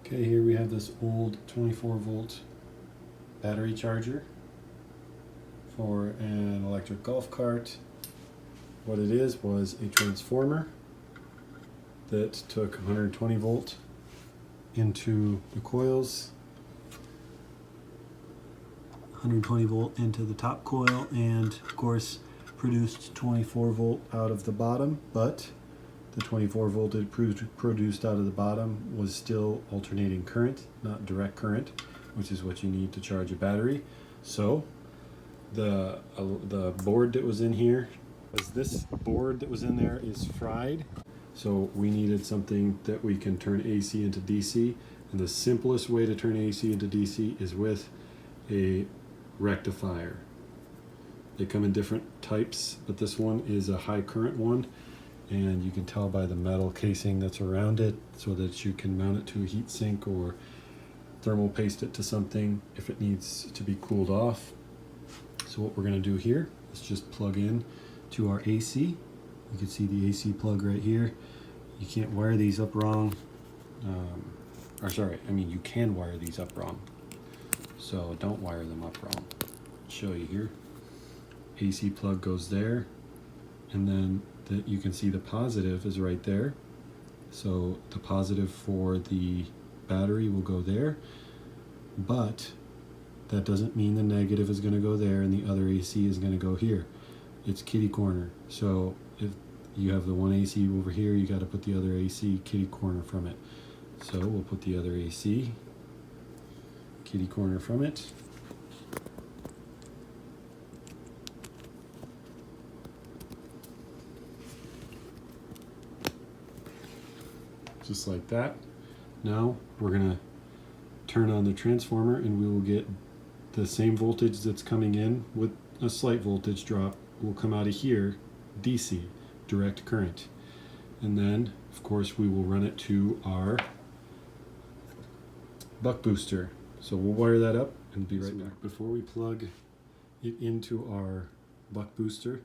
Okay, here we have this old 24 volt battery charger for an electric golf cart. What it is was a transformer that took 120 volt into the coils, 120 volt into the top coil, and of course produced 24 volt out of the bottom, but the 24 volt it produced out of the bottom was still alternating current, not direct current, which is what you need to charge a battery. So the board that was in here, this board that was in there is fried. So we needed something that we can turn AC into DC, and the simplest way to turn AC into DC is with a rectifier. They come in different types, but this one is a high current one, and you can tell by the metal casing that's around it so that you can mount it to a heat sink or thermal paste it to something if it needs to be cooled off. So what we're going to do here is just plug in to our AC. You can see the AC plug right here. You can't wire these up wrong. You can wire these up wrong. So don't wire them up wrong. I'll show you here. AC plug goes there, and then you can see the positive is right there. So the positive for the battery will go there, but that doesn't mean the negative is going to go there and the other AC is going to go here. It's kitty corner. So if you have the one AC over here, you got to put the other AC kitty corner from it. So we'll put the other AC kitty corner from it. Just like that. Now we're going to turn on the transformer and we will get the same voltage that's coming in with a slight voltage drop will come out of here, DC, direct current. And then, of course, we will run it to our buck booster. So we'll wire that up and be right back. Before we plug it into our buck booster,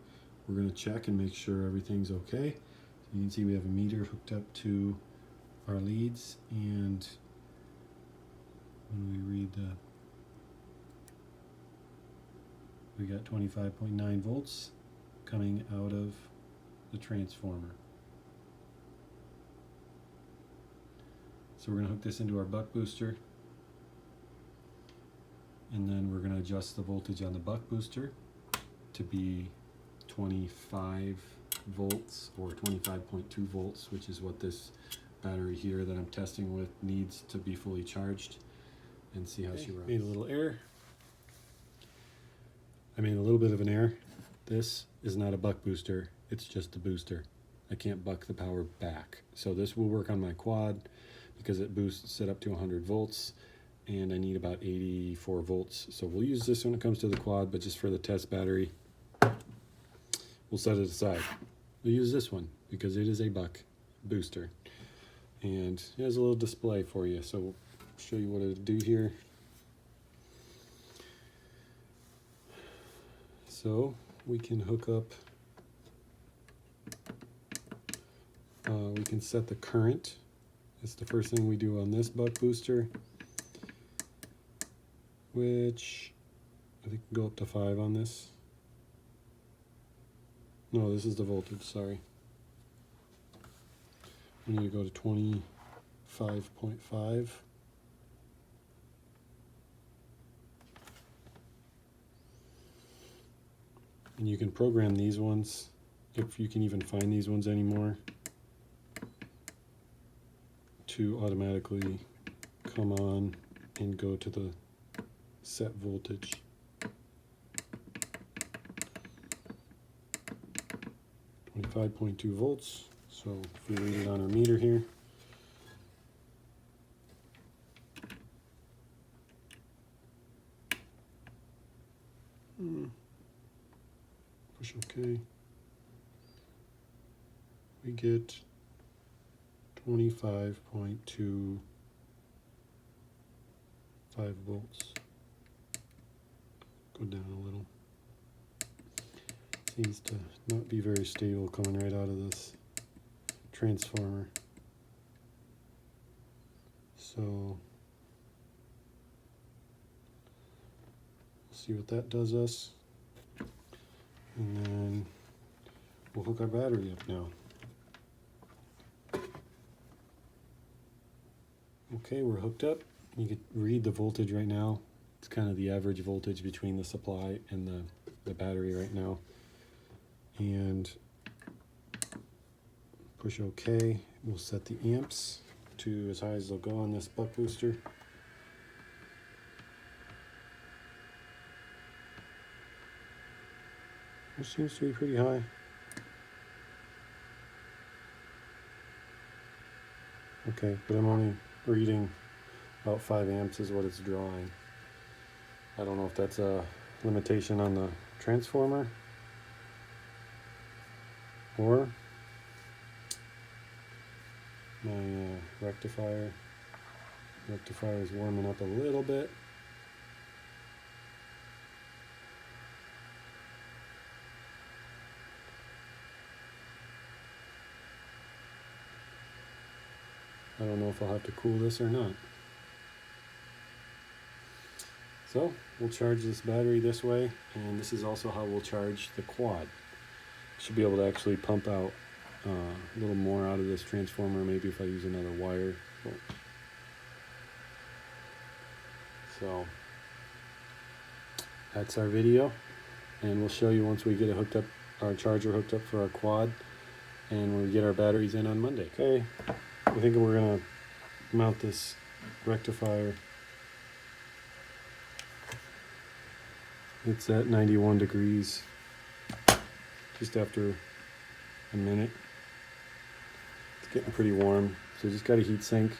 we're going to check and make sure everything's okay. So you can see we have a meter hooked up to our leads, and when we read we got 25.9 volts coming out of the transformer. So we're going to hook this into our buck booster, and then we're going to adjust the voltage on the buck booster to be 25 volts or 25.2 volts, which is what this battery here that I'm testing with needs to be fully charged, and see how she runs. Made a little error. I made a little bit of an error. This is not a buck booster, it's just a booster. I can't buck the power back. So this will work on my quad because it boosts it up to 100 volts, and I need about 84 volts. So we'll use this when it comes to the quad, but just for the test battery, we'll set it aside. We'll use this one because it is a buck booster. And here's a little display for you. So we'll show you what it'll do here. So we can hook up, we can set the current. That's the first thing we do on this buck booster, which I think can go up to 5 on this. No, this is the voltage, sorry. We need to go to 25.5. And you can program these ones, if you can even find these ones anymore, to automatically come on and go to the set voltage. 25.2 volts. So if we read it on our meter here, push OK, we get 25.25 volts. Go down a little. Seems to not be very stable coming right out of this transformer. So see what that does us, and then we'll hook our battery up now. Okay, we're hooked up. You can read the voltage right now. It's kind of the average voltage between the supply and the battery right now. And push OK. We'll set the amps to as high as they'll go on this buck booster. Which seems to be pretty high. Okay, but I'm only reading about 5 amps is what it's drawing. I don't know if that's a limitation on the transformer or my rectifier is warming up a little bit. I don't know if I'll have to cool this or not. So we'll charge this battery this way, and this is also how we'll charge the quad. Should be able to actually pump out a little more out of this transformer, maybe if I use another wire. So that's our video, and we'll show you once we get it hooked up, our charger hooked up for our quad, and when we get our batteries in on Monday. Okay, I think we're gonna mount this rectifier. It's at 91 degrees just after a minute. It's getting pretty warm, so just got a heat sink.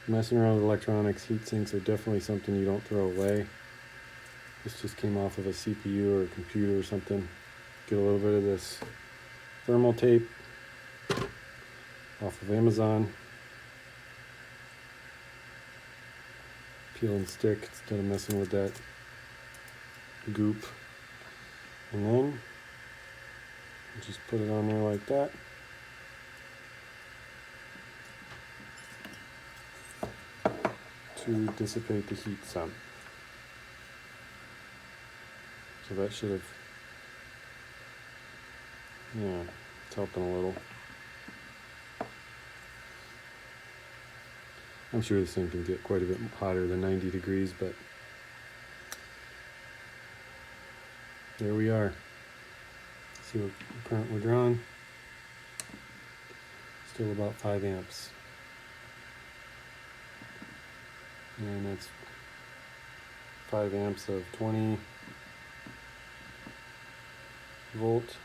Messing around with electronics, heat sinks are definitely something you don't throw away. This just came off of a CPU or a computer or something. Get a little bit of this thermal tape off of Amazon. Peel and stick instead of messing with that goop. And then just put it on there like that. To dissipate the heat some. So that should have, yeah, it's helping a little. I'm sure this thing can get quite a bit hotter than 90 degrees, but there we are. See what current we're drawing. Still about 5 amps. And that's 5 amps of 20 volt.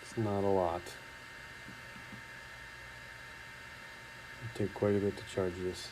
It's not a lot. It'll take quite a bit to charge this.